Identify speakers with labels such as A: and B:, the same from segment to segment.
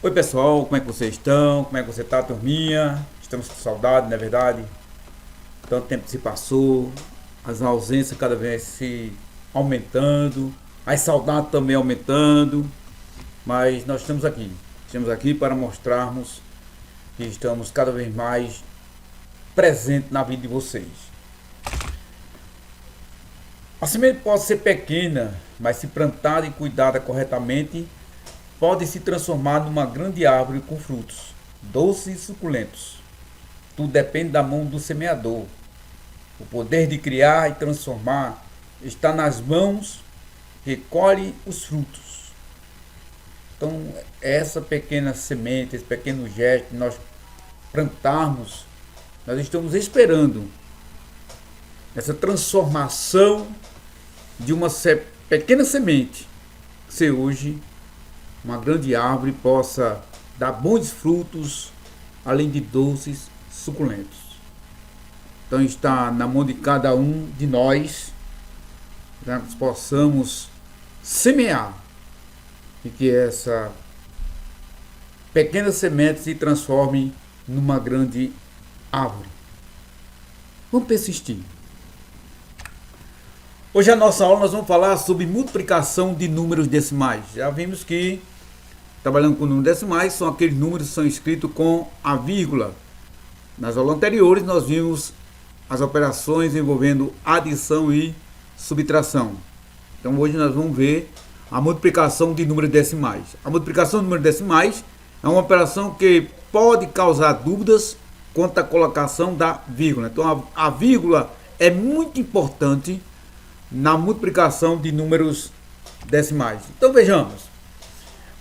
A: Oi pessoal, como é que vocês estão? Como é que você tá, turminha? Estamos com saudade, não é verdade? Tanto tempo se passou, as ausências cada vez se aumentando, as saudades também aumentando, mas nós estamos aqui. Estamos aqui para mostrarmos que estamos cada vez mais presentes na vida de vocês. A semente pode ser pequena, mas se plantada e cuidada corretamente, pode se transformar numa grande árvore com frutos doces e suculentos. Tudo depende da mão do semeador. O poder de criar e transformar está nas mãos que colhem os frutos. Então, essa pequena semente, esse pequeno gesto que nós plantarmos, nós estamos esperando essa transformação de uma pequena semente ser hoje uma grande árvore, possa dar bons frutos, além de doces suculentos. Então está na mão de cada um de nós, para que possamos semear e que essa pequena semente se transforme numa grande árvore. Vamos persistir. Hoje a nossa aula nós vamos falar sobre multiplicação de números decimais. Já vimos que trabalhando com números decimais são aqueles números que são escritos com a vírgula. Nas aulas anteriores nós vimos as operações envolvendo adição e subtração. Então hoje nós vamos ver a multiplicação de números decimais. A multiplicação de números decimais é uma operação que pode causar dúvidas quanto à colocação da vírgula. Então a vírgula é muito importante na multiplicação de números decimais. Então vejamos,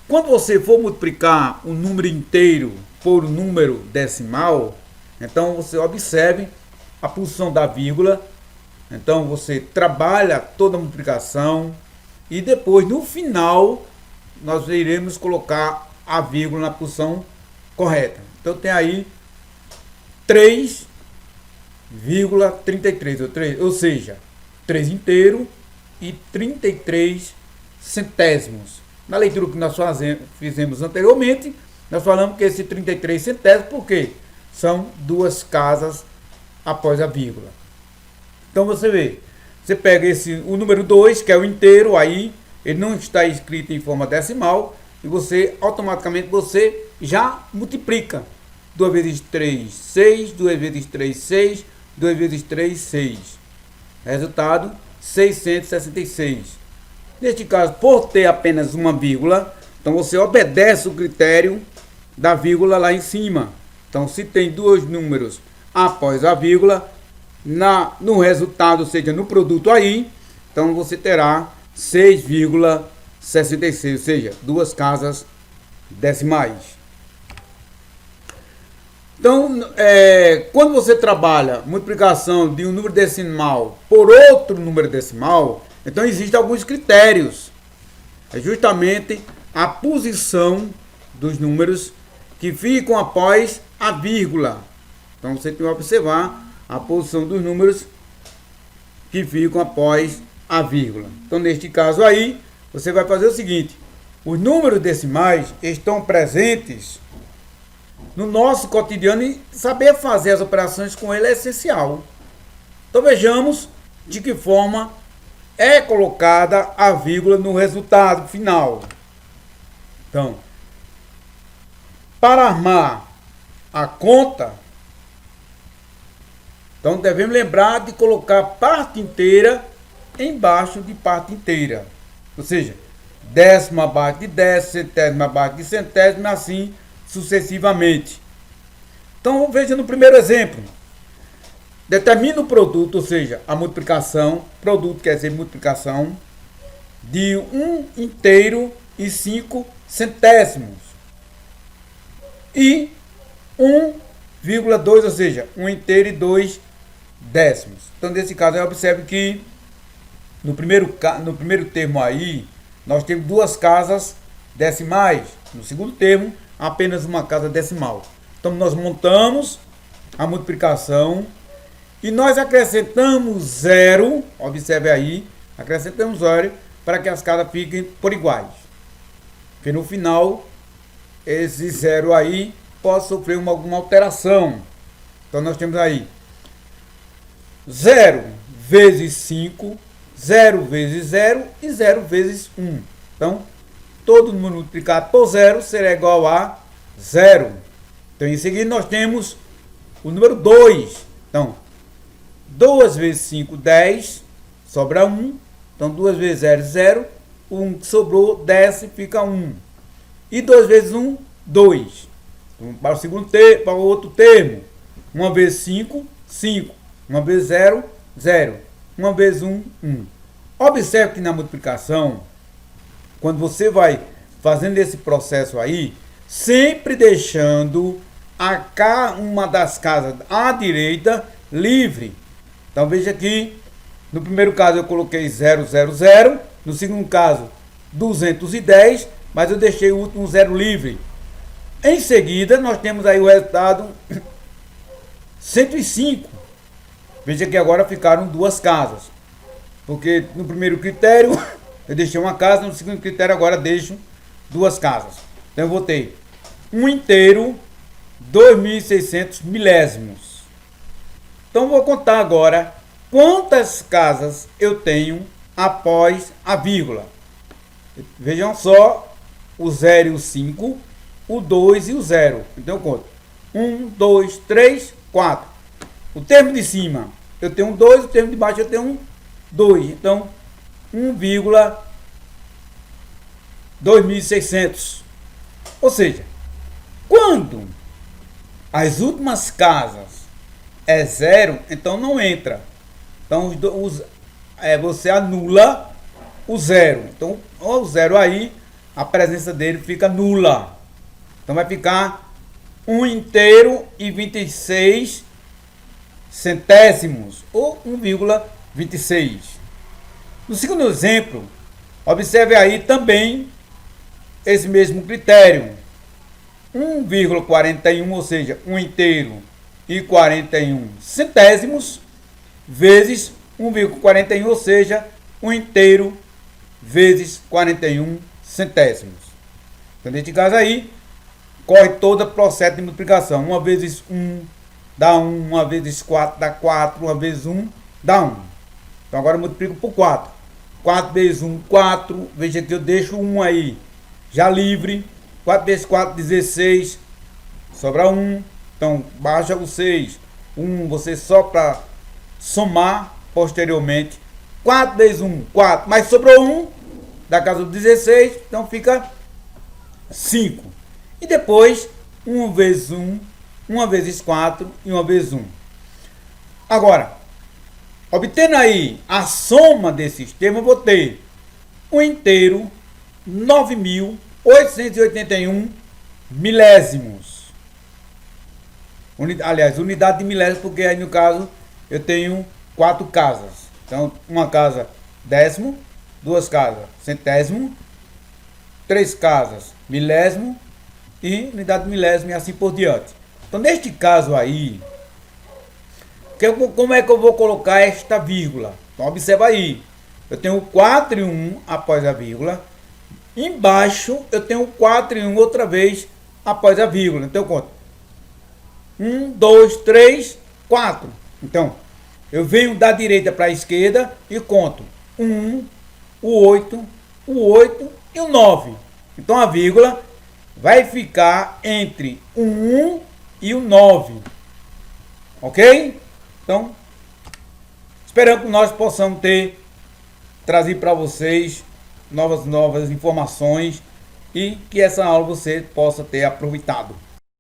A: quando você for multiplicar um número inteiro por um número decimal, então você observe a posição da vírgula. Então você trabalha toda a multiplicação e depois no final nós iremos colocar a vírgula na posição correta. Então tem aí 3,33, ou seja, 3 inteiro e 33 centésimos. Na leitura que nós fizemos anteriormente, nós falamos que esse 33 centésimos, porque são duas casas após a vírgula. Então você vê, você pega o número 2, que é o inteiro, aí ele não está escrito em forma decimal, e você automaticamente já multiplica. 2 vezes 3, 6, 2 vezes 3, 6, 2 vezes 3, 6. Resultado, 666. Neste caso, por ter apenas uma vírgula, então você obedece o critério da vírgula lá em cima. Então, se tem dois números após a vírgula, no resultado, ou seja, no produto aí, então você terá 6,66, ou seja, duas casas decimais. Então, quando você trabalha multiplicação de um número decimal por outro número decimal, então existem alguns critérios. É justamente a posição dos números que ficam após a vírgula. Então você tem que observar a posição dos números que ficam após a vírgula. Então neste caso aí, você vai fazer o seguinte: os números decimais estão presentes no nosso cotidiano e saber fazer as operações com ele é essencial. Então vejamos de que forma é colocada a vírgula no resultado final. Então, para armar a conta, então devemos lembrar de colocar parte inteira embaixo de parte inteira. Ou seja, décima abaixo de décimo, centésima abaixo de centésimo, assim sucessivamente. Então veja no primeiro exemplo. Determina o produto, ou seja, a multiplicação. Produto quer dizer multiplicação de 1 inteiro e 5 centésimos. E 1,2, ou seja, 1 inteiro e 2 décimos. Então nesse caso, observe que no primeiro termo aí, nós temos duas casas decimais. No segundo termo, apenas uma casa decimal. Então nós montamos a multiplicação e nós acrescentamos zero. Observe aí, acrescentamos zero para que as casas fiquem por iguais. Porque no final esse zero aí pode sofrer alguma alteração. Então nós temos aí 0 vezes 5, 0 vezes 0 e 0 vezes 1. Então, todo número multiplicado por 0 será igual a 0. Então, em seguida, nós temos o número 2. Então, 2 vezes 5, 10, sobra 1. Então, 2 vezes 0, 0. O 1 que sobrou, desce, fica 1. E 2 vezes 1, 2. Então, para o segundo termo, para o outro termo, 1 vezes 5, 5. 1 vezes 0, 0. 1 vezes 1, 1. Observe que na multiplicação, quando você vai fazendo esse processo aí, sempre deixando uma das casas à direita livre. Então veja aqui, no primeiro caso eu coloquei 0, 0, 0. No segundo caso, 210, mas eu deixei o último zero livre. Em seguida, nós temos aí o resultado 105. Veja que agora ficaram duas casas. Porque no primeiro critério eu deixei uma casa, no segundo critério agora deixo duas casas. Então eu vou ter 1 inteiro, 2.600 milésimos. Então vou contar agora quantas casas eu tenho após a vírgula. Vejam só, o 0 e o 5, o 2 e o 0. Então eu conto 1, 2, 3, 4. O termo de cima eu tenho um 2, o termo de baixo eu tenho um 2. Então 1,2600. Ou seja, quando as últimas casas é 0, então não entra. Então você anula o 0. Então o 0 aí, a presença dele fica nula. Então vai ficar 1 inteiro e 26 centésimos, ou 1,26. No segundo exemplo, observe aí também esse mesmo critério. 1,41, ou seja, 1 inteiro e 41 centésimos, vezes 1,41, ou seja, 1 inteiro vezes 41 centésimos. Então, neste caso aí, corre todo o processo de multiplicação. 1 vezes 1 dá 1, 1 vezes 4 dá 4, 1 vezes 1 dá 1. Então agora eu multiplico por 4. 4 vezes 1, 4. Veja que eu deixo 1 aí já livre. 4 vezes 4, 16. Sobra 1. Então baixa o 6. 1 você só para somar posteriormente. 4 vezes 1, 4. Mas sobrou 1 da casa do 16. Então fica 5. E depois 1 vezes 1. 1 vezes 4 e 1 vezes 1. Agora, obtendo aí a soma desses termos, eu vou ter 1 inteiro, 9.881 milésimos. Aliás, unidade de milésimos, porque aí no caso eu tenho 4 casas. Então, uma casa décimo, 2 casas centésimo, 3 casas milésimo e unidade de milésimo e assim por diante. Então, neste caso aí, como é que eu vou colocar esta vírgula? Então, observa aí. Eu tenho 4 e 1 após a vírgula. Embaixo, eu tenho 4 e 1 outra vez após a vírgula. Então, eu conto 1, 2, 3, 4. Então, eu venho da direita para a esquerda e conto 1, o 8 e o 9. Então, a vírgula vai ficar entre o 1 e o 9. Ok? Então, esperando que nós possamos ter trazido para vocês novas informações e que essa aula você possa ter aproveitado.